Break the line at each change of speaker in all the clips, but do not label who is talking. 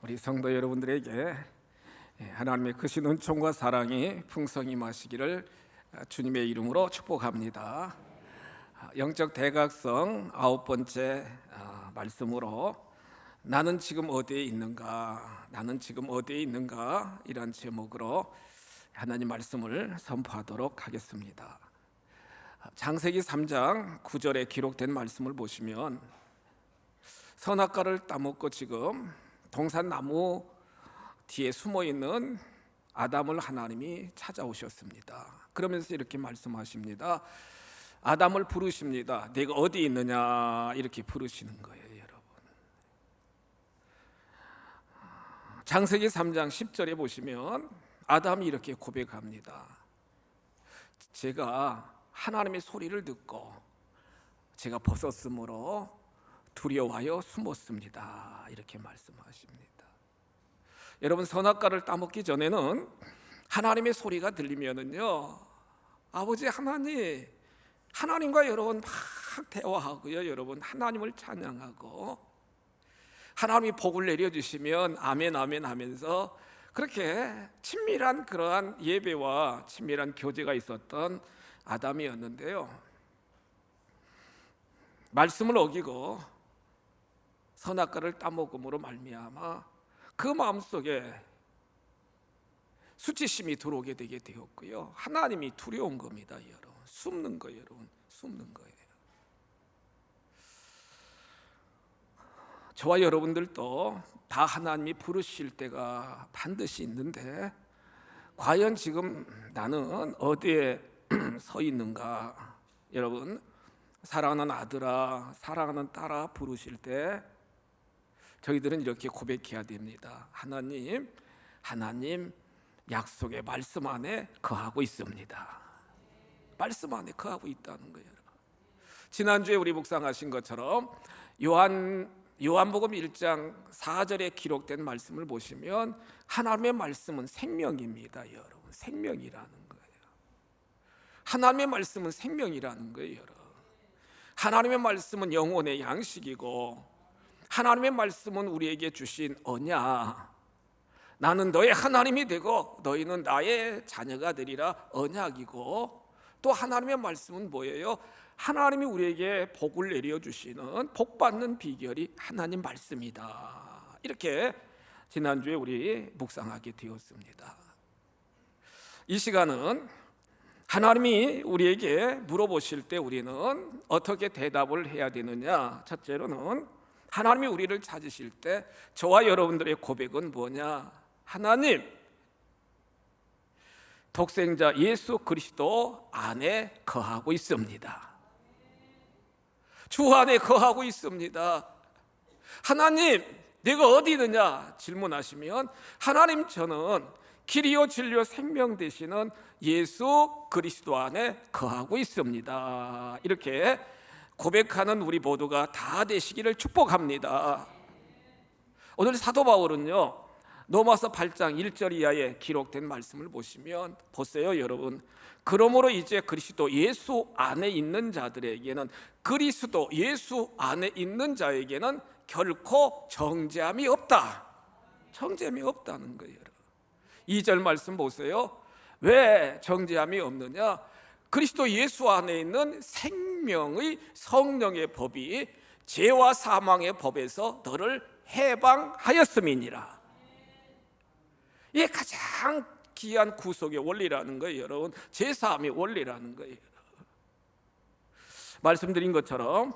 우리 성도 여러분들에게 하나님의 크신 은총과 사랑이 풍성히 마시기를 주님의 이름으로 축복합니다. 영적 대각성 9번째 말씀으로 나는 지금 어디에 있는가, 나는 지금 어디에 있는가, 이런 제목으로 하나님 말씀을 선포하도록 하겠습니다. 창세기 3장 9절에 기록된 말씀을 보시면 선악과를 따먹고 지금 동산나무 뒤에 숨어있는 아담을 하나님이 찾아오셨습니다. 그러면서 이렇게 말씀하십니다. 아담을 부르십니다. 네가 어디 있느냐, 이렇게 부르시는 거예요, 여러분. 창세기 3장 10절에 보시면 아담이 이렇게 고백합니다. 제가 하나님의 소리를 듣고 제가 벗었으므로 두려워하여 숨었습니다, 이렇게 말씀하십니다. 여러분, 선악과를 따먹기 전에는 하나님의 소리가 들리면은요, 아버지 하나님, 하나님과 여러분 막 대화하고요, 여러분 하나님을 찬양하고 하나님이 복을 내려주시면 아멘 아멘 하면서 그렇게 친밀한 그러한 예배와 친밀한 교제가 있었던 아담이었는데요, 말씀을 어기고 선악과를 따먹음으로 말미암아 그 마음속에 수치심이 들어오게 되게 되었고요, 하나님이 두려운 겁니다, 여러분. 숨는 거예요, 여러분. 숨는 거예요. 저와 여러분들도 다 하나님이 부르실 때가 반드시 있는데 과연 지금 나는 어디에 서 있는가? 여러분, 사랑하는 아들아, 사랑하는 딸아 부르실 때 저희들은 이렇게 고백해야 됩니다. 하나님 약속의 말씀 안에 거하고 있습니다. 말씀 안에 거하고 있다는 거예요. 지난주에 우리 묵상하신 것처럼 요한복음 1장 4절에 기록된 말씀을 보시면 하나님의 말씀은 생명입니다, 여러분. 생명이라는 거예요. 하나님의 말씀은 생명이라는 거예요, 여러분. 하나님의 말씀은 영혼의 양식이고 하나님의 말씀은 우리에게 주신 언약, 나는 너의 하나님이 되고 너희는 나의 자녀가 되리라 언약이고, 또 하나님의 말씀은 뭐예요? 하나님이 우리에게 복을 내려주시는 복받는 비결이 하나님 말씀이다, 이렇게 지난주에 우리 묵상하게 되었습니다. 이 시간은 하나님이 우리에게 물어보실 때 우리는 어떻게 대답을 해야 되느냐. 첫째로는 하나님이 우리를 찾으실 때 저와 여러분들의 고백은 뭐냐? 하나님, 독생자 예수 그리스도 안에 거하고 있습니다. 주 안에 거하고 있습니다. 하나님, 내가 어디 있느냐 질문하시면 하나님, 저는 길이요 진리요 생명 되시는 예수 그리스도 안에 거하고 있습니다, 이렇게 고백하는 우리 모두가 다 되시기를 축복합니다. 오늘 사도 바울은요, 로마서 8장 1절 이하에 기록된 말씀을 보시면 보세요, 여러분. 그러므로 이제 그리스도 예수 안에 있는 자들에게는, 그리스도 예수 안에 있는 자에게는 결코 정죄함이 없다. 정죄함이 없다는 거예요. 2절 말씀 보세요. 왜 정죄함이 없느냐? 그리스도 예수 안에 있는 생명의 성령의 법이 죄와 사망의 법에서 너를 해방하였음이니라. 이게 가장 귀한 구속의 원리라는 거예요, 여러분. 제사함의 원리라는 거예요. 말씀드린 것처럼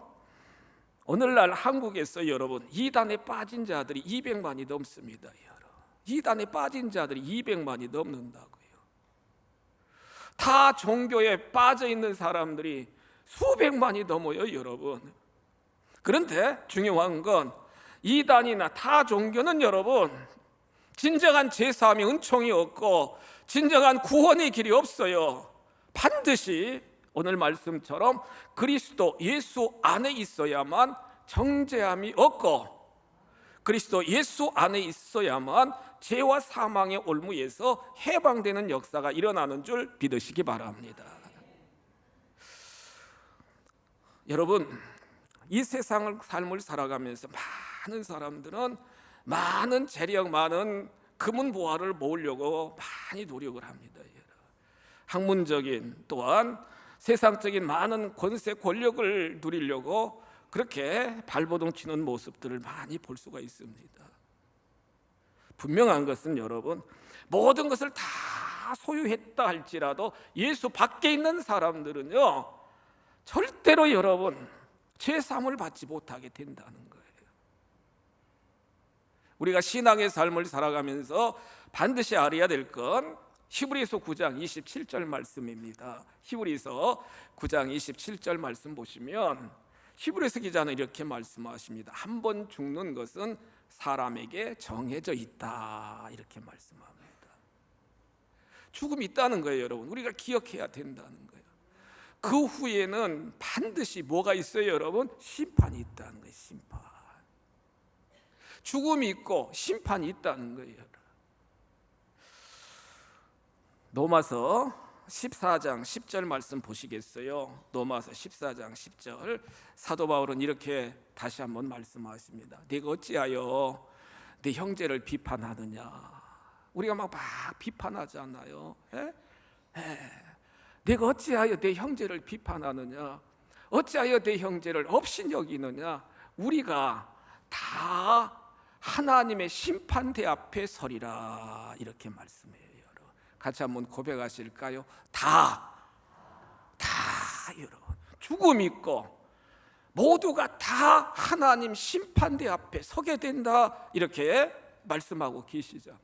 오늘날 한국에서 여러분 이단에 빠진 자들이 200만이 넘습니다, 여러분. 이단에 빠진 자들이 200만이 넘는다고요. 타 종교에 빠져 있는 사람들이 수백만이 넘어요, 여러분. 그런데 중요한 건 이단이나 타 종교는 여러분 진정한 제사함이 은총이 없고 진정한 구원의 길이 없어요. 반드시 오늘 말씀처럼 그리스도 예수 안에 있어야만 정죄함이 없고, 그리스도 예수 안에 있어야만 죄와 사망의 올무에서 해방되는 역사가 일어나는 줄 믿으시기 바랍니다. 여러분, 이 세상을 삶을 살아가면서 많은 사람들은 많은 재력, 많은 금은 보화를 모으려고 많이 노력을 합니다. 학문적인 또한 세상적인 많은 권세 권력을 누리려고 그렇게 발버둥 치는 모습들을 많이 볼 수가 있습니다. 분명한 것은 여러분, 모든 것을 다 소유했다 할지라도 예수 밖에 있는 사람들은요, 절대로 여러분 죄 사함을 받지 못하게 된다는 거예요. 우리가 신앙의 삶을 살아가면서 반드시 알아야 될 건 히브리서 9장 27절 말씀입니다. 히브리서 9장 27절 말씀 보시면 히브리서 기자는 이렇게 말씀하십니다. 한 번 죽는 것은 사람에게 정해져 있다, 이렇게 말씀합니다. 죽음이 있다는 거예요, 여러분. 우리가 기억해야 된다는 거예요. 그 후에는 반드시 뭐가 있어요, 여러분? 심판이 있다는 거예요. 심판. 죽음이 있고 심판이 있다는 거예요. 로마서 14장 10절 말씀 보시겠어요? 로마서 14장 10절, 사도 바울은 이렇게 다시 한번 말씀하십니다. 네가 어찌하여 네 형제를 비판하느냐. 우리가 막 비판하잖아요. 네가 어찌하여 네 형제를 비판하느냐, 어찌하여 네 형제를 업신여기느냐. 우리가 다 하나님의 심판대 앞에 서리라, 이렇게 말씀해요. 같이 한번 고백하실까요? 다 여러분, 죽음이 있고 모두가 다 하나님 심판대 앞에 서게 된다, 이렇게 말씀하고 계시잖아요.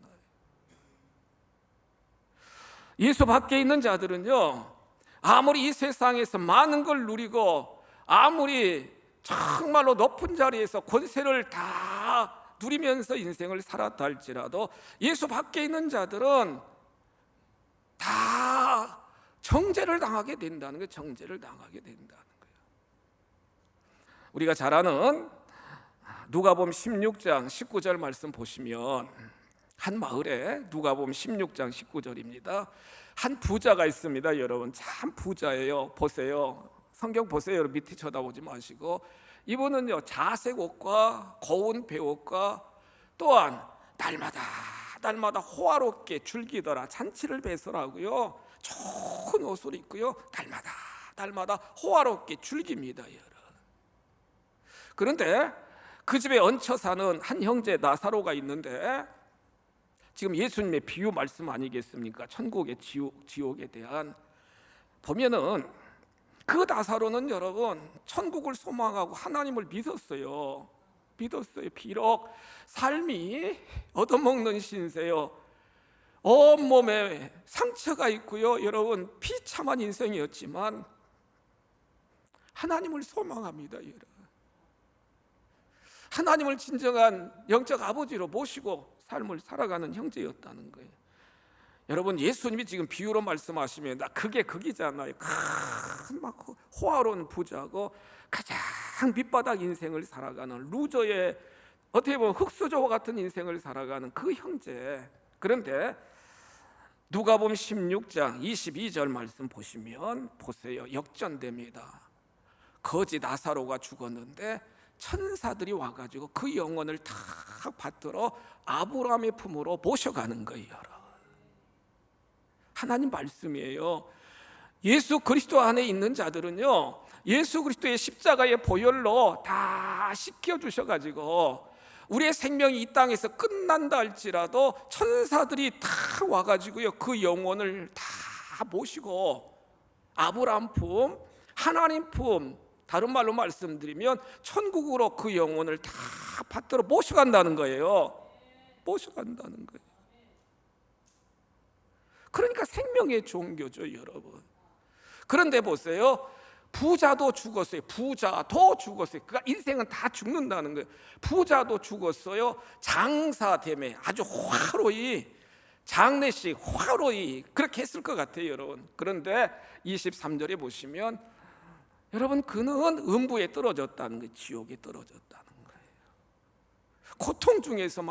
예수 밖에 있는 자들은요, 아무리 이 세상에서 많은 걸 누리고 아무리 정말로 높은 자리에서 권세를 다 누리면서 인생을 살았다 할지라도 예수 밖에 있는 자들은 다 정죄를 당하게 된다는 거예요. 정죄를 당하게 된다는 거예요. 우리가 잘 아는 누가복음 16장 19절 말씀 보시면, 한 마을에, 누가복음 16장 19절입니다. 한 부자가 있습니다. 여러분, 참 부자예요. 보세요. 성경 보세요. 여러분, 밑에 쳐다보지 마시고. 이분은요, 자색 옷과 고운 배옷과 또한 날마다 호화롭게 즐기더라. 잔치를 배설하고요, 좋은 옷을 입고요, 날마다 호화롭게 즐깁니다. 여러분. 그런데 그 집에 얹혀 사는 한 형제 나사로가 있는데, 지금 예수님의 비유 말씀 아니겠습니까? 천국의 지옥에 대한. 보면은 그 나사로는 여러분, 천국을 소망하고 하나님을 믿었어요. 비록 삶이 얻어먹는 신세요, 온몸에 상처가 있고요, 여러분, 비참한 인생이었지만 하나님을 소망합니다. 여러분, 하나님을 진정한 영적 아버지로 모시고 삶을 살아가는 형제였다는 거예요. 여러분, 예수님이 지금 비유로 말씀하시면 그게 극이잖아요. 큰 막 호화로운 부자고 가장 밑바닥 인생을 살아가는 루저의, 어떻게 보면 흙수저와 같은 인생을 살아가는 그 형제. 그런데 누가복음 16장 22절 말씀 보시면 보세요. 역전됩니다. 거지 나사로가 죽었는데 천사들이 와가지고 그 영혼을 다 받들어 아브라함의 품으로 모셔가는 거예요. 하나님 말씀이에요. 예수 그리스도 안에 있는 자들은요, 예수 그리스도의 십자가의 보혈로 다 씻겨주셔가지고 우리의 생명이 이 땅에서 끝난다 할지라도 천사들이 다 와가지고요, 그 영혼을 다 모시고 아브라함 품, 하나님 품, 다른 말로 말씀드리면 천국으로 그 영혼을 다 받들어 모셔간다는 거예요. 모셔간다는 거예요. 그러니까 생명의 종교죠, 여러분. 그런데 보세요, 부자도 죽었어요. 그러니까 인생은 다 죽는다는 거예요. 부자도 죽었어요. 장사됨에 아주 화로이, 장례식 화로이 그렇게 했을 것 같아요, 여러분. 그런데 23절에 보시면 여러분, 그는 음부에 떨어졌다는 거예요. 지옥에 떨어졌다는 거예요. 고통 중에서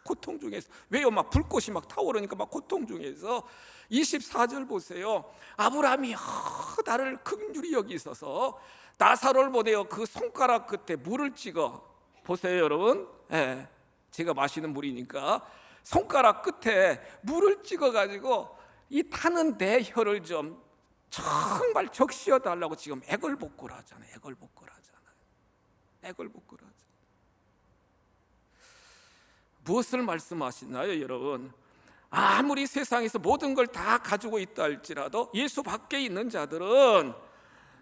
고통 중에서, 왜요? 막 불꽃이 막 타오르니까 막 고통 중에서 24절 보세요. 아브라함이 나를 긍휼히 여기소서 나사로를 보내어 그 손가락 끝에 물을 찍어, 보세요 여러분, 제가 마시는 물이니까 손가락 끝에 물을 찍어가지고 이 타는 내 혀를 좀 정말 적시어 달라고 지금 애걸복걸 하잖아요. 애걸복걸 하잖아요. 무엇을 말씀하시나요, 여러분? 아무리 세상에서 모든 걸 다 가지고 있다 할지라도 예수 밖에 있는 자들은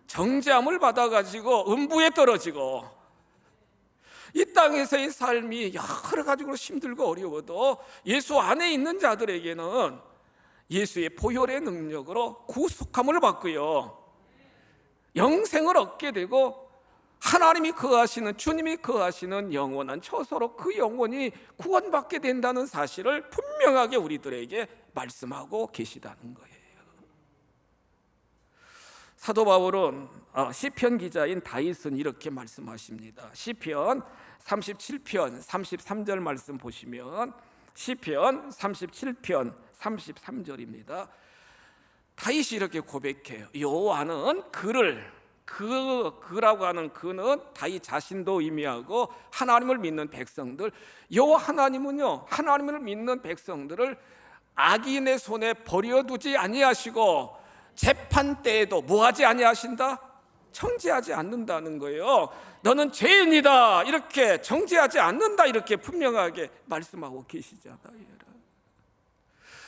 정죄함을 받아가지고 음부에 떨어지고, 이 땅에서의 삶이 여러 가지로 힘들고 어려워도 예수 안에 있는 자들에게는 예수의 보혈의 능력으로 구속함을 받고요, 영생을 얻게 되고, 하나님이 거하시는, 주님이 거하시는 영원한 처소로 그 영혼이 구원받게 된다는 사실을 분명하게 우리들에게 말씀하고 계시다는 거예요. 사도 바울은 시편 기자인 다윗은 이렇게 말씀하십니다. 시편 37편 33절 말씀 보시면, 시편 37편 33절입니다. 다윗이 이렇게 고백해요. 여호와는 그라고 하는 그는 다윗 자신도 의미하고 하나님을 믿는 백성들, 여호와 하나님은요, 하나님을 믿는 백성들을 악인의 손에 버려두지 아니하시고 재판 때에도 뭐하지 아니하신다? 정죄하지 않는다는 거예요. 너는 죄인이다, 이렇게 정죄하지 않는다, 이렇게 분명하게 말씀하고 계시잖아요.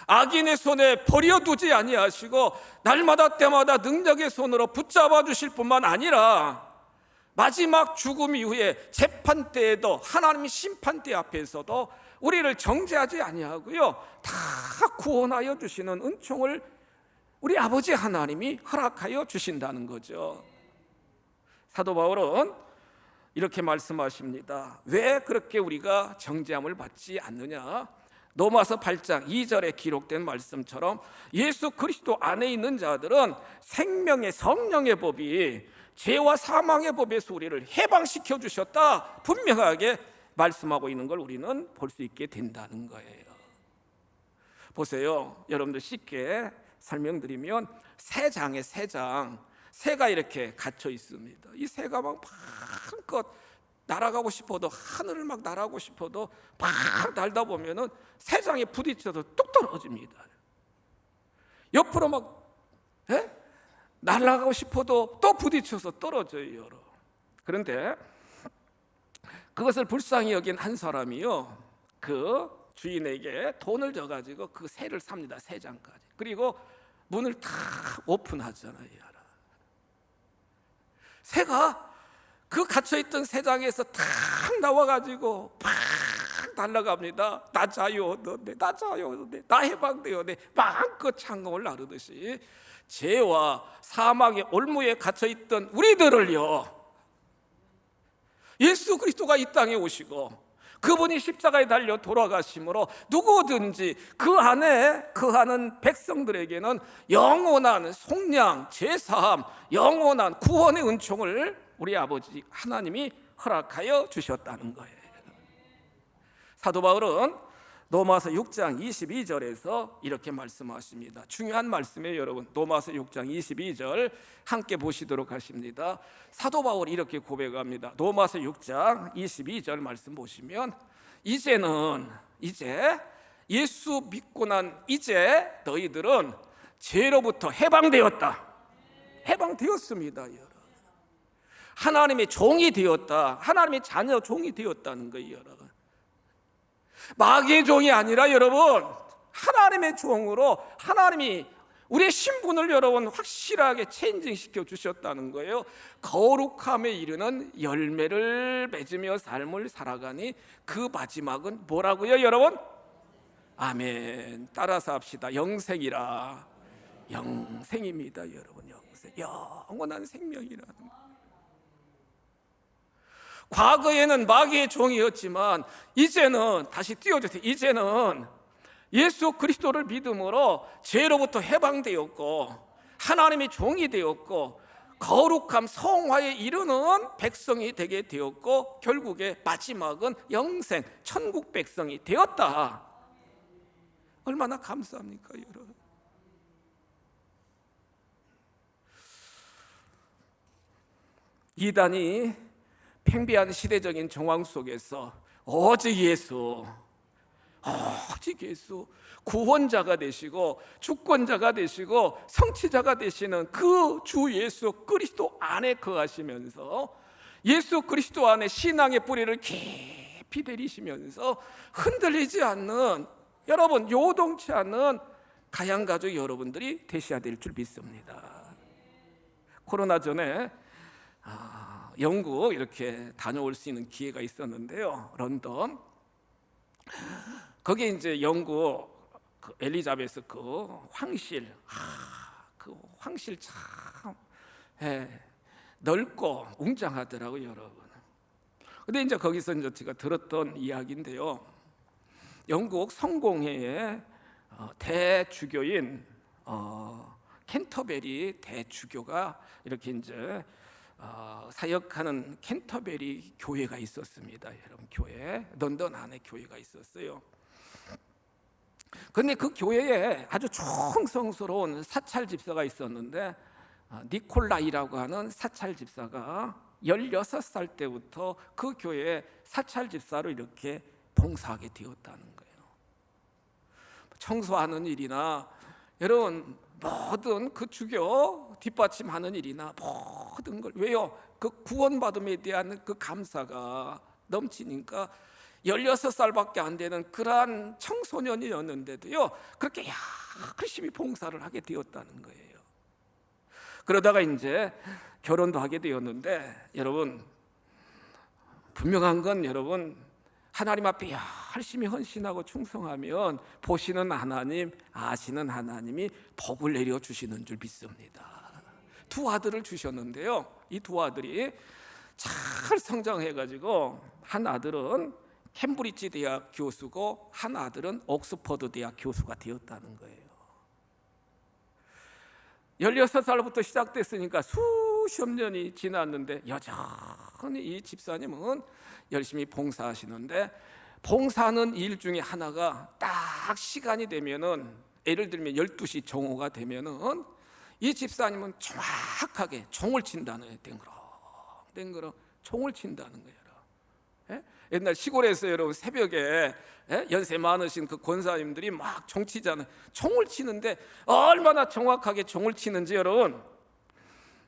악인의 손에 버려두지 아니하시고 날마다 때마다 능력의 손으로 붙잡아 주실 뿐만 아니라 마지막 죽음 이후에 재판 때에도, 하나님의 심판대 앞에서도 우리를 정죄하지 아니하고요, 다 구원하여 주시는 은총을 우리 아버지 하나님이 허락하여 주신다는 거죠. 사도 바울은 이렇게 말씀하십니다. 왜 그렇게 우리가 정죄함을 받지 않느냐? 로마서 8장 2절에 기록된 말씀처럼 예수 그리스도 안에 있는 자들은 생명의 성령의 법이 죄와 사망의 법에서 우리를 해방시켜 주셨다, 분명하게 말씀하고 있는 걸 우리는 볼 수 있게 된다는 거예요. 보세요, 여러분들 쉽게 설명드리면 새장에 새가 이렇게 갇혀 있습니다. 이 새가 막 마음껏 날아가고 싶어도, 하늘을 막 날아가고 싶어도 막 날다 보면은 새장에 부딪혀서 뚝 떨어집니다. 옆으로 막 날아가고 싶어도 또 부딪혀서 떨어져요, 여러분. 그런데 그것을 불쌍히 여긴 한 사람이요, 그 주인에게 돈을 줘가지고 그 새를 삽니다. 새장까지. 그리고 문을 다 오픈하잖아요. 새가 그 갇혀있던 새장에서 탁 나와가지고 팍 날아갑니다. 나 자유하네, 나 해방되었네, 마음껏 창공을 나르듯이 죄와 사망의 올무에 갇혀있던 우리들을요, 예수 그리스도가 이 땅에 오시고 그분이 십자가에 달려 돌아가심으로 누구든지 그 안에 거하는 백성들에게는 영원한 속량, 제사함, 영원한 구원의 은총을 우리 아버지 하나님이 허락하여 주셨다는 거예요. 사도 바울은 로마서 6장 22절에서 이렇게 말씀하십니다. 중요한 말씀이에요, 여러분. 로마서 6장 22절 함께 보시도록 하십니다. 사도 바울이 이렇게 고백합니다. 로마서 6장 22절 말씀 보시면, 이제 예수 믿고 난 이제 너희들은 죄로부터 해방되었다. 해방되었습니다, 여러분. 하나님의 종이 되었다. 하나님의 자녀 종이 되었다는 거예요, 여러분. 마귀의 종이 아니라 여러분, 하나님의 종으로 하나님이 우리의 신분을 여러분 확실하게 체인징시켜 주셨다는 거예요. 거룩함에 이르는 열매를 맺으며 삶을 살아가니 그 마지막은 뭐라고요, 여러분? 아멘. 따라서 합시다. 영생이라. 영생입니다, 여러분. 영생. 영원한 생명이라는 거. 과거에는 마귀의 종이었지만 이제는, 다시 띄워주세요, 이제는 예수 그리스도를 믿음으로 죄로부터 해방되었고 하나님의 종이 되었고 거룩함 성화에 이르는 백성이 되게 되었고 결국에 마지막은 영생 천국 백성이 되었다. 얼마나 감사합니까, 여러분. 이단이 팽배한 시대적인 정황 속에서 오직 예수, 오직 예수, 구원자가 되시고 주권자가 되시고 성취자가 되시는 그 주 예수 그리스도 안에 거하시면서 예수 그리스도 안에 신앙의 뿌리를 깊이 들이시면서 흔들리지 않는, 여러분 요동치 않는 가양가족 여러분들이 되셔야 될 줄 믿습니다. 코로나 전에 영국 이렇게 다녀올 수 있는 기회가 있었는데요. 런던. 거기에 이제 영국 그 엘리자베스 그 황실, 그 황실 참 넓고 웅장하더라고요, 여러분. 근데 이제 거기서 이제 제가 들었던 이야기인데요. 영국 성공회의 대주교인 캔터베리 대주교가 이렇게 이제 사역하는 캔터베리 교회가 있었습니다. 여러분, 교회, 런던 안에 교회가 있었어요. 근데 그 교회에 아주 총성스러운 사찰 집사가 있었는데, 니콜라이라고 하는 사찰 집사가 16살 때부터 그 교회에 사찰 집사로 이렇게 봉사하게 되었다는 거예요. 청소하는 일이나, 여러분 모든 그 주교 뒷받침하는 일이나 모든 걸, 왜요? 그 구원받음에 대한 그 감사가 넘치니까 16살밖에 안 되는 그러한 청소년이었는데도요, 그렇게 열심히 봉사를 하게 되었다는 거예요. 그러다가 이제 결혼도 하게 되었는데, 여러분 분명한 건, 여러분 하나님 앞에 열심히 헌신하고 충성하면 보시는 하나님, 아시는 하나님이 복을 내려주시는 줄 믿습니다. 두 아들을 주셨는데요, 이 두 아들이 잘 성장해가지고 한 아들은 캠브리지 대학 교수고 한 아들은 옥스퍼드 대학 교수가 되었다는 거예요. 16살부터 시작됐으니까 수십 년이 지났는데 여전히 이 집사님은 열심히 봉사하시는데, 봉사하는 일 중에 하나가 딱 시간이 되면은, 예를 들면 12시 정오가 되면은 이 집사님은 정확하게 종을 친다는 거예요. 댕그러 종을 친다는 거예요. 옛날 시골에서 여러분 새벽에 연세 많으신 그 권사님들이 막 종 치잖아요. 종을 치는데 얼마나 정확하게 종을 치는지, 여러분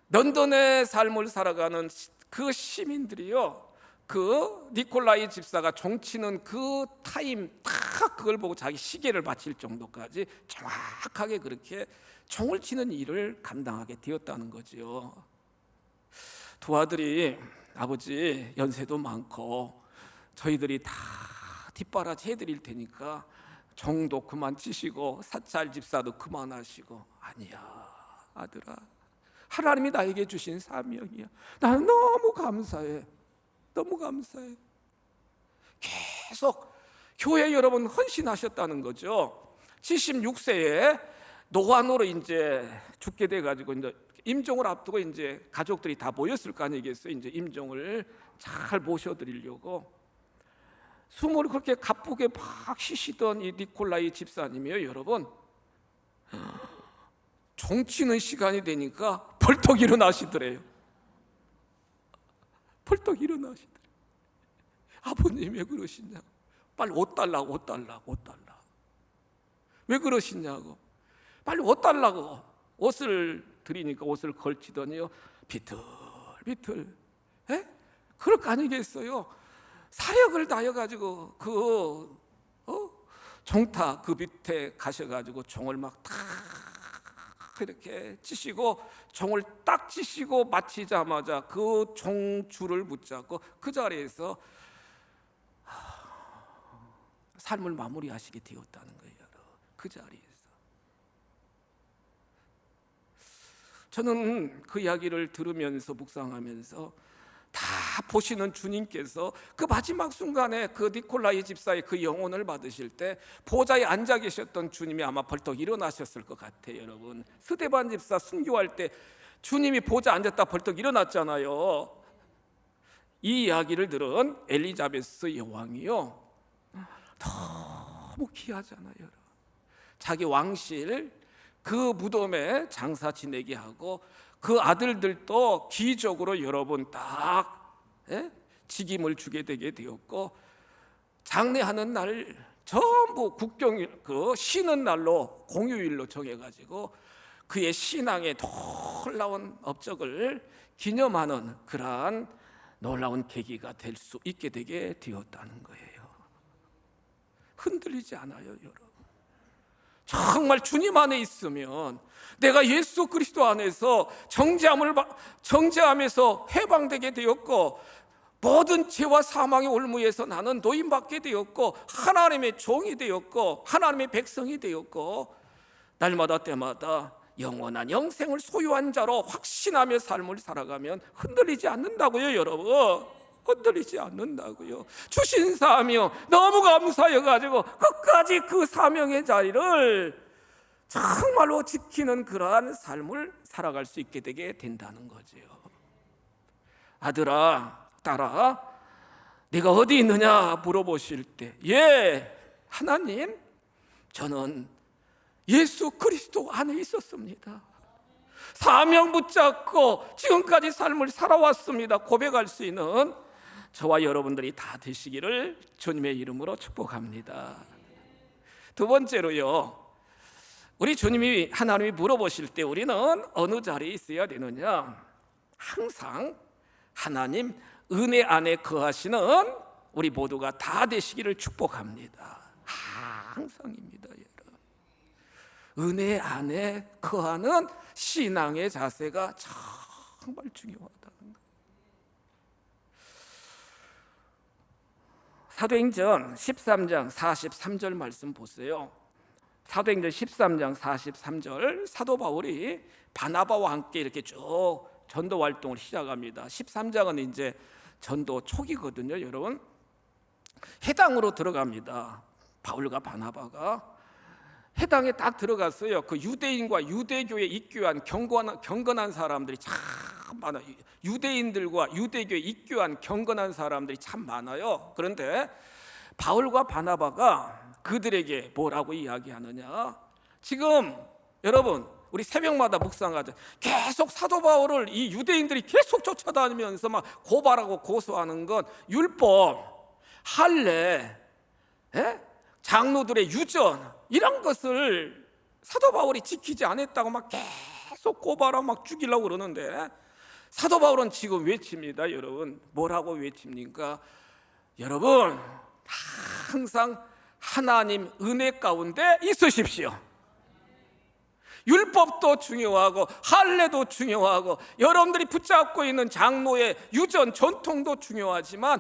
런던의 삶을 살아가는 그 시민들이요, 그 니콜라이 집사가 종 치는 그 타임 딱 그걸 보고 자기 시계를 바칠 정도까지 정확하게 그렇게 종을 치는 일을 감당하게 되었다는 거지요. 두 아들이, 아버지 연세도 많고 저희들이 다 뒷바라지 해드릴 테니까 종도 그만 치시고 사찰 집사도 그만하시고. 아니야 아들아, 하나님이 나에게 주신 사명이야. 나는 너무 감사해, 너무 감사해. 계속 교회 여러분 헌신하셨다는 거죠. 76세에 노환으로 이제 죽게 돼가지고 이제 임종을 앞두고 이제 가족들이 다 모였을 거 아니겠어요. 이제 임종을 잘 모셔드리려고 숨을 그렇게 가쁘게 막 쉬시던 이 니콜라이 집사님이요, 여러분 종치는 시간이 되니까 벌떡 일어나시더래요. 벌떡 일어나시더래요. 아버님 왜 그러시냐, 빨리 옷 달라고, 옷 달라고, 옷 달라고. 왜 그러시냐고, 빨리 옷 달라고 옷을 드리니까 옷을 걸치더니요, 비틀비틀 그럴 거 아니겠어요. 사력을 다해가지고 그 종타 그 밑에 가셔가지고 종을 막 탁 이렇게 치시고, 종을 딱 치시고 마치자마자 그 종줄을 붙잡고 그 자리에서 삶을 마무리하시게 되었다는 거예요. 그 자리에서 저는 그 이야기를 들으면서 묵상하면서, 다 보시는 주님께서 그 마지막 순간에 그 니콜라이 집사의 그 영혼을 받으실 때 보좌에 앉아 계셨던 주님이 아마 벌떡 일어나셨을 것 같아요. 여러분 스데반 집사 순교할 때 주님이 보좌에 앉았다 벌떡 일어났잖아요. 이 이야기를 들은 엘리자베스 여왕이요, 너무 귀하잖아요. 여러분 자기 왕실 그 무덤에 장사 지내게 하고, 그 아들들도 기적으로 여러분 딱 직임을 주게 되게 되었고, 장례하는 날 전부 국경일 쉬는 날로 공휴일로 정해가지고 그의 신앙의 놀라운 업적을 기념하는 그러한 놀라운 계기가 될 수 있게 되게 되었다는 거예요. 흔들리지 않아요, 여러분. 정말 주님 안에 있으면 내가 예수 그리스도 안에서 정죄함에서 해방되게 되었고, 모든 죄와 사망의 올무에서 나는 노임받게 되었고, 하나님의 종이 되었고, 하나님의 백성이 되었고, 날마다 때마다 영원한 영생을 소유한 자로 확신하며 삶을 살아가면 흔들리지 않는다고요, 여러분. 흔들리지 않는다고요. 주신 사명 너무 감사해가지고 끝까지 그 사명의 자리를 정말로 지키는 그러한 삶을 살아갈 수 있게 되게 된다는 거죠. 아들아, 딸아, 네가 어디 있느냐 물어보실 때, 하나님, 저는 예수 그리스도 안에 있었습니다. 사명 붙잡고 지금까지 삶을 살아왔습니다. 고백할 수 있는 저와 여러분들이 다 되시기를 주님의 이름으로 축복합니다. 두 번째로요, 우리 주님이 하나님이 물어보실 때 우리는 어느 자리에 있어야 되느냐? 항상 하나님 은혜 안에 거하시는 우리 모두가 다 되시기를 축복합니다. 항상입니다, 여러분. 은혜 안에 거하는 신앙의 자세가 정말 중요하다는 거예요. 사도행전 13장 43절 말씀 보세요. 사도행전 13장 43절, 사도 바울이 바나바와 함께 이렇게 쭉 전도 활동을 시작합니다. 13장은 이제 전도 초기거든요, 여러분. 해당으로 들어갑니다. 바울과 바나바가 해당에 딱 들어갔어요. 그 유대인과 유대교에 입교한 경건한 사람들이 참 많아요. 유대인들과 유대교에 입교한 경건한 사람들이 참 많아요. 그런데 바울과 바나바가 그들에게 뭐라고 이야기하느냐? 지금 여러분, 우리 새벽마다 묵상하죠. 계속 사도 바울을 이 유대인들이 계속 쫓아다니면서 막 고발하고 고소하는 건 율법, 할례, 장로들의 유전, 이런 것을 사도 바울이 지키지 않았다고 막 계속 고발하고 막 죽이려고 그러는데, 사도 바울은 지금 외칩니다. 여러분, 뭐라고 외칩니까? 여러분, 항상 하나님 은혜 가운데 있으십시오. 율법도 중요하고 할례도 중요하고 여러분들이 붙잡고 있는 장로의 유전 전통도 중요하지만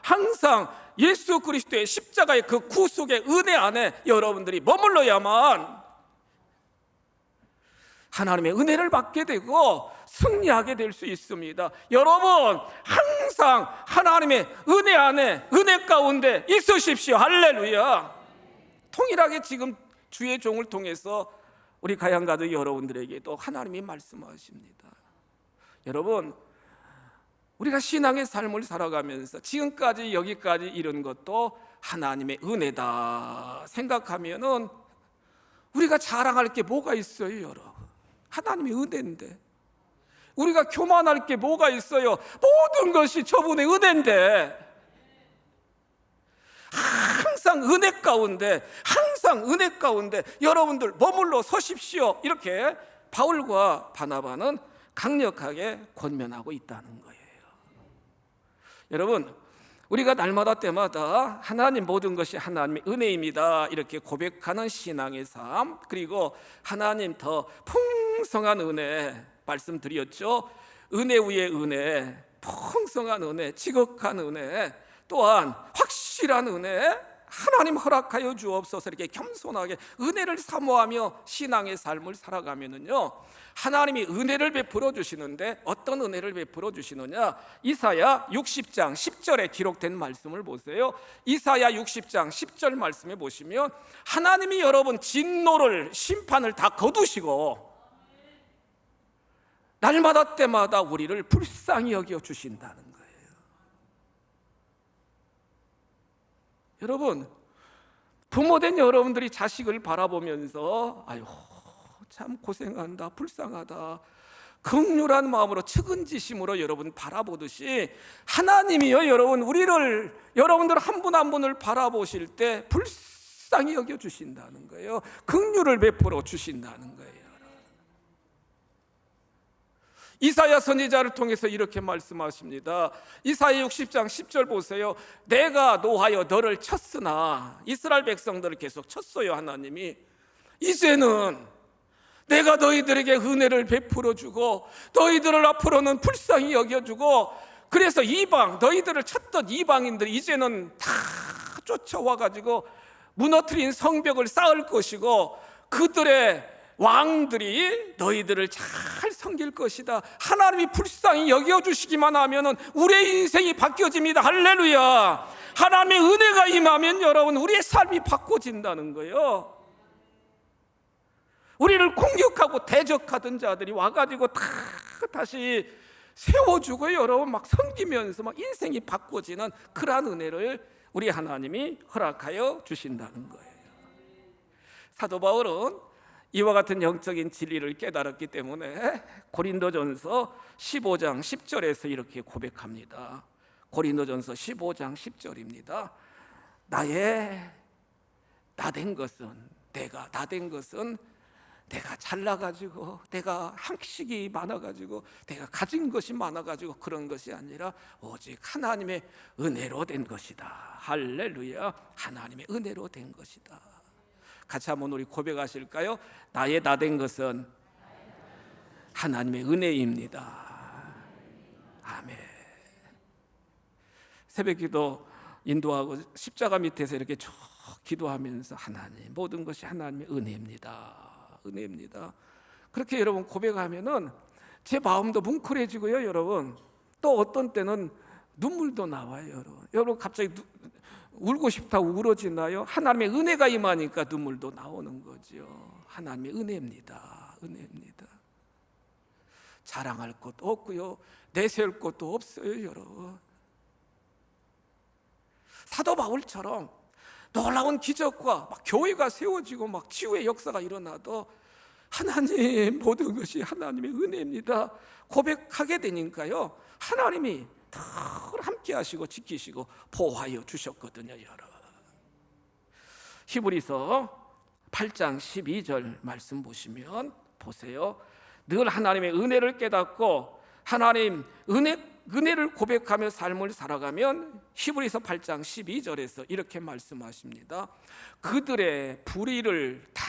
항상 예수 그리스도의 십자가의 그 구속의 은혜 안에 여러분들이 머물러야만 하나님의 은혜를 받게 되고 승리하게 될 수 있습니다. 여러분, 항상 하나님의 은혜 안에, 은혜 가운데 있으십시오. 할렐루야. 통일하게 지금 주의 종을 통해서 우리 가양가족 여러분들에게도 하나님이 말씀하십니다. 여러분, 우리가 신앙의 삶을 살아가면서 지금까지 여기까지 이른 것도 하나님의 은혜다 생각하면은 우리가 자랑할 게 뭐가 있어요, 여러분? 하나님의 은혜인데. 우리가 교만할 게 뭐가 있어요? 모든 것이 저분의 은혜인데. 항상 은혜 가운데 여러분들 머물러 서십시오. 이렇게 바울과 바나바는 강력하게 권면하고 있다는 거예요. 여러분, 우리가 날마다 때마다 하나님 모든 것이 하나님의 은혜입니다 이렇게 고백하는 신앙의 삶, 그리고 하나님 더 풍성한 은혜 말씀드렸죠. 은혜 위에 은혜, 풍성한 은혜, 지극한 은혜, 또한 확실한 은혜, 하나님 허락하여 주옵소서. 이렇게 겸손하게 은혜를 사모하며 신앙의 삶을 살아가면은요, 하나님이 은혜를 베풀어 주시는데 어떤 은혜를 베풀어 주시느냐? 이사야 60장 10절에 기록된 말씀을 보세요. 이사야 60장 10절 말씀에 보시면 하나님이 여러분 진노를, 심판을 다 거두시고 날마다 때마다 우리를 불쌍히 여겨 주신다는 거예요. 여러분, 부모된 여러분들이 자식을 바라보면서 아유 참 고생한다, 불쌍하다, 긍휼한 마음으로 측은지심으로 여러분 바라보듯이 하나님이요 여러분 여러분들 한 분 한 분을 바라보실 때 불쌍히 여겨 주신다는 거예요. 긍휼을 베풀어 주신다는 거예요. 이사야 선지자를 통해서 이렇게 말씀하십니다. 이사야 60장 10절 보세요. 내가 노하여 너를 쳤으나, 이스라엘 백성들을 계속 쳤어요 하나님이. 이제는 내가 너희들에게 은혜를 베풀어 주고 너희들을 앞으로는 불쌍히 여겨주고, 그래서 이방, 너희들을 쳤던 이방인들이 이제는 다 쫓아와 가지고 무너뜨린 성벽을 쌓을 것이고, 그들의 왕들이 너희들을 잘 섬길 것이다. 하나님이 불쌍히 여겨주시기만 하면 우리의 인생이 바뀌어집니다. 할렐루야. 하나님의 은혜가 임하면 여러분 우리의 삶이 바꿔진다는 거예요. 우리를 공격하고 대적하던 자들이 와가지고 다시 세워주고 여러분 막 섬기면서 막 인생이 바꿔지는 그러한 은혜를 우리 하나님이 허락하여 주신다는 거예요. 사도 바울은 이와 같은 영적인 진리를 깨달았기 때문에 고린도전서 15장 10절에서 이렇게 고백합니다. 고린도전서 15장 10절입니다. 나된 것은 내가 잘나가지고 내가 학식이 많아가지고 내가 가진 것이 많아가지고 그런 것이 아니라 오직 하나님의 은혜로 된 것이다. 할렐루야. 하나님의 은혜로 된 것이다. 같이 한번 우리 고백하실까요? 나의 나된 것은 하나님의 은혜입니다. 아멘. 새벽기도 인도하고 십자가 밑에서 이렇게 쭉 기도하면서 하나님, 모든 것이 하나님의 은혜입니다. 그렇게 여러분 고백하면은 제 마음도 뭉클해지고요 여러분. 또 어떤 때는 눈물도 나와요 여러분 갑자기 울고 싶다고 울어지나요? 하나님의 은혜가 임하니까 눈물도 나오는 거죠. 하나님의 은혜입니다. 자랑할 것도 없고요 내세울 것도 없어요 여러분. 사도 바울처럼 놀라운 기적과 막 교회가 세워지고 막 치유의 역사가 일어나도 하나님, 모든 것이 하나님의 은혜입니다 고백하게 되니까요 하나님이 늘 함께 하시고 지키시고 보호하여 주셨거든요 여러분. 히브리서 8장 12절 말씀 보시면 보세요. 늘 하나님의 은혜를 깨닫고 하나님 은혜를 고백하며 삶을 살아가면 히브리서 8장 12절에서 이렇게 말씀하십니다. 그들의 불의를 다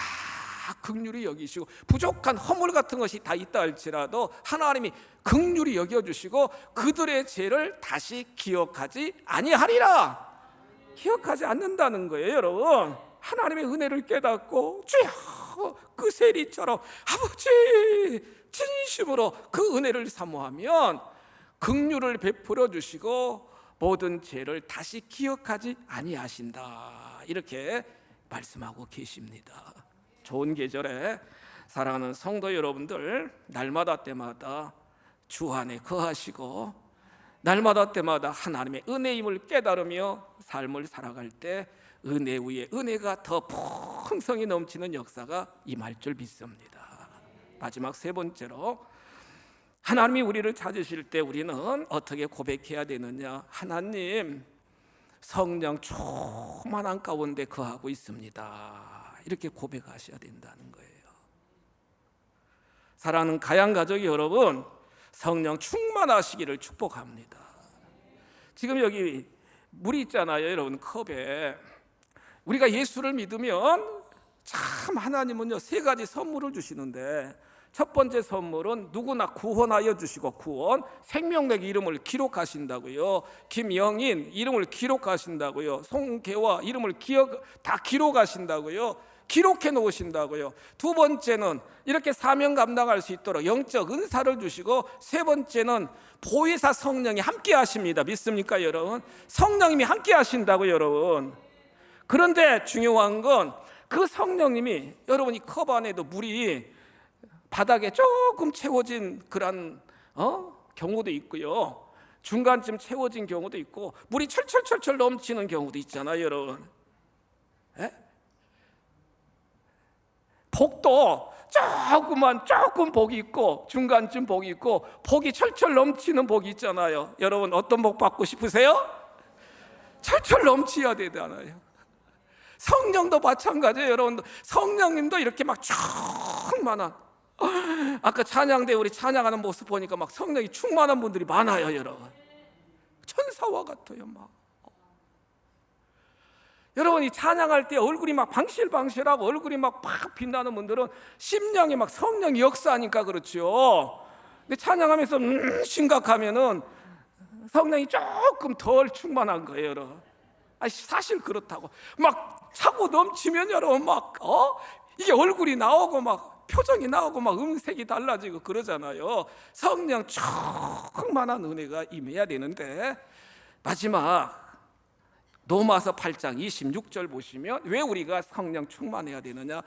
긍휼히 여기시고 부족한 허물 같은 것이 다 있다 할지라도 하나님이 긍휼히 여겨주시고 그들의 죄를 다시 기억하지 아니하리라. 기억하지 않는다는 거예요 여러분. 하나님의 은혜를 깨닫고 주여 그 세리처럼 아버지 진심으로 그 은혜를 사모하면 긍휼을 베풀어 주시고 모든 죄를 다시 기억하지 아니하신다. 이렇게 말씀하고 계십니다. 좋은 계절에 사랑하는 성도 여러분들, 날마다 때마다 주 안에 거하시고 날마다 때마다 하나님의 은혜임을 깨달으며 삶을 살아갈 때 은혜 위에 은혜가 더 풍성히 넘치는 역사가 임할 줄 믿습니다. 마지막 세 번째로 하나님이 우리를 찾으실 때 우리는 어떻게 고백해야 되느냐? 하나님, 성령 충만한 가운데 거하고 있습니다. 이렇게 고백하셔야 된다는 거예요. 사랑하는 가양 가족 여러분, 성령 충만하시기를 축복합니다. 지금 여기 물이 있잖아요 여러분, 컵에. 우리가 예수를 믿으면 참 하나님은요 세 가지 선물을 주시는데, 첫 번째 선물은 누구나 구원하여 주시고 구원, 생명력 이름을 기록하신다고요. 김영인 이름을 기록하신다고요. 송계와 이름을 다 기록하신다고요. 기록해 놓으신다고요. 두 번째는 이렇게 사명 감당할 수 있도록 영적 은사를 주시고, 세 번째는 보혜사 성령이 함께 하십니다. 믿습니까 여러분? 성령님이 함께 하신다고요 여러분. 그런데 중요한 건 그 성령님이 여러분 이 컵 안에도 물이 바닥에 조금 채워진 그런 경우도 있고요, 중간쯤 채워진 경우도 있고, 물이 철철철철 넘치는 경우도 있잖아요 여러분. 복도 조금 복이 있고 중간쯤 복이 있고 복이 철철 넘치는 복이 있잖아요. 여러분 어떤 복 받고 싶으세요? 철철 넘쳐야 되잖아요. 성령도 마찬가지예요. 여러분 성령님도 이렇게 막 충만한, 아까 찬양대 우리 찬양하는 모습 보니까 막 성령이 충만한 분들이 많아요. 여러분 천사와 같아요. 막 여러분이 찬양할 때 얼굴이 막 방실방실하고 얼굴이 막 빛나는 분들은 심령이 막 성령이 역사하니까 그렇죠. 근데 찬양하면서 심각하면은 성령이 조금 덜 충만한 거예요. 여러분 사실 그렇다고 막 차고 넘치면 여러분 막 이게 얼굴이 나오고 막 표정이 나오고 막 음색이 달라지고 그러잖아요. 성령 충만한 은혜가 임해야 되는데, 마지막 로마서 8장 26절 보시면 왜 우리가 성령 충만해야 되느냐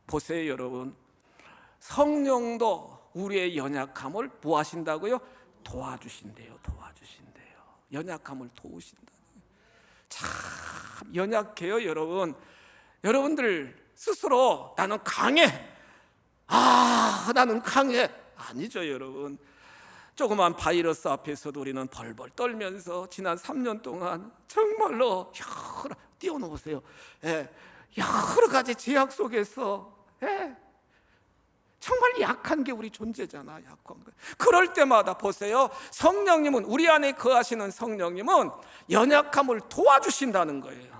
보세요. 여러분 성령도 우리의 연약함을 뭐 하신다고요? 도와주신대요. 연약함을 도우신다. 참 연약해요. 여러분 여러분들 스스로 나는 강해, 나는 강해 아니죠. 여러분 조그만 바이러스 앞에서도 우리는 벌벌 떨면서 지난 3년 동안 정말로 띄워놓으세요. 여러 가지 제약 속에서 정말 약한 게 우리 존재잖아. 약한 거. 그럴 때마다 보세요. 성령님은, 우리 안에 거하시는 성령님은 연약함을 도와주신다는 거예요.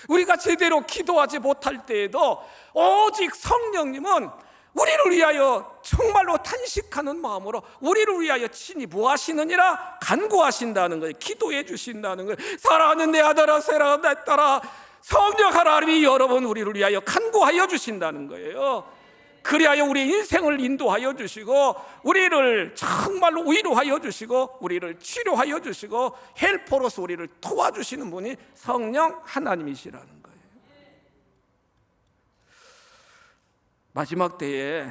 우리가 제대로 기도하지 못할 때에도 오직 성령님은 우리를 위하여 정말로 탄식하는 마음으로 우리를 위하여 친히 뭐 하시느니라 간구하신다는 거예요. 기도해 주신다는 거예요. 사랑하는 내 아들아, 사랑하는 내 딸아, 성령 하나님이 여러분 우리를 위하여 간구하여 주신다는 거예요. 그리하여 우리의 인생을 인도하여 주시고 우리를 정말로 위로하여 주시고 우리를 치료하여 주시고 헬퍼로서 우리를 도와주시는 분이 성령 하나님이시라는 거예요. 마지막 때에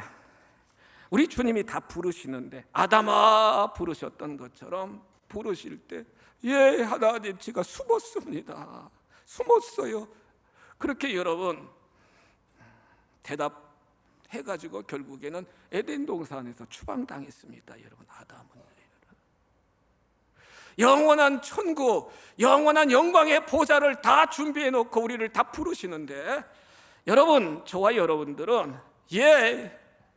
우리 주님이 다 부르시는데 아담아 부르셨던 것처럼 부르실 때 하나님 제가 숨었습니다. 숨었어요. 그렇게 여러분 대답해가지고 결국에는 에덴 동산에서 추방당했습니다. 여러분 아담은 영원한 천국, 영원한 영광의 보좌를 다 준비해 놓고 우리를 다 부르시는데, 여러분 저와 여러분들은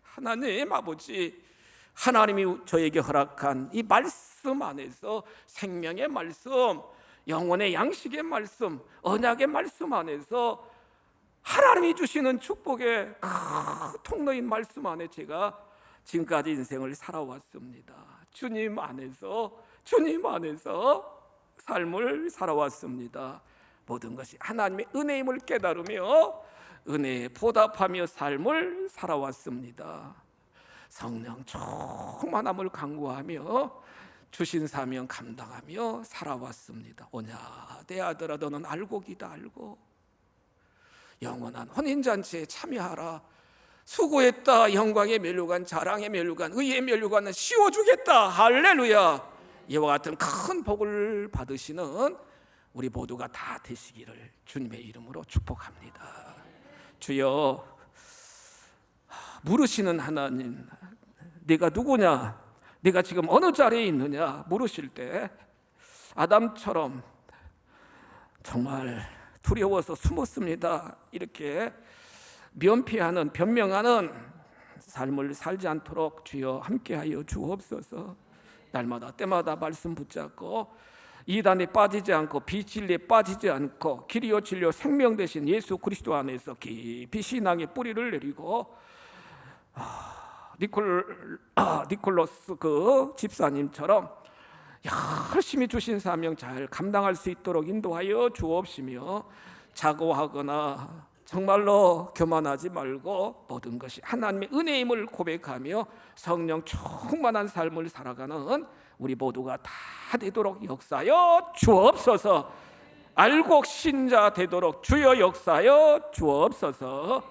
하나님 아버지, 하나님이 저에게 허락한 이 말씀 안에서, 생명의 말씀, 영혼의 양식의 말씀, 언약의 말씀 안에서 하나님이 주시는 축복의 통로인 말씀 안에 제가 지금까지 인생을 살아왔습니다. 주님 안에서 삶을 살아왔습니다. 모든 것이 하나님의 은혜임을 깨달으며 은혜에 보답하며 삶을 살아왔습니다. 성령 충만함을 간구하며 주신 사명 감당하며 살아왔습니다. 오냐 내 아들아 너는 알고 기다 알고 영원한 혼인잔치에 참여하라. 수고했다. 영광의 면류관, 자랑의 면류관, 의의 면류관은 씌워주겠다. 할렐루야. 이와 같은 큰 복을 받으시는 우리 모두가 다 되시기를 주님의 이름으로 축복합니다. 주여, 물으시는 하나님, 네가 누구냐, 네가 지금 어느 자리에 있느냐 물으실 때 아담처럼 정말 두려워서 숨었습니다. 이렇게 면피하는, 변명하는 삶을 살지 않도록 주여 함께하여 주옵소서. 날마다 때마다 말씀 붙잡고 이단에 빠지지 않고 비진리에 빠지지 않고 길이요 진리요 생명 되신 예수 그리스도 안에서 깊이 신앙의 뿌리를 내리고 니콜로스 그 집사님처럼 열심히 주신 사명 잘 감당할 수 있도록 인도하여 주옵시며, 자고하거나 정말로 교만하지 말고 모든 것이 하나님의 은혜임을 고백하며 성령 충만한 삶을 살아가는 우리 모두가 다 되도록 역사하여 주옵소서. 알곡 신자 되도록 주여 역사하여 주옵소서.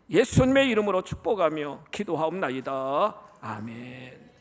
예수님의 이름으로 축복하며 기도하옵나이다. 아멘.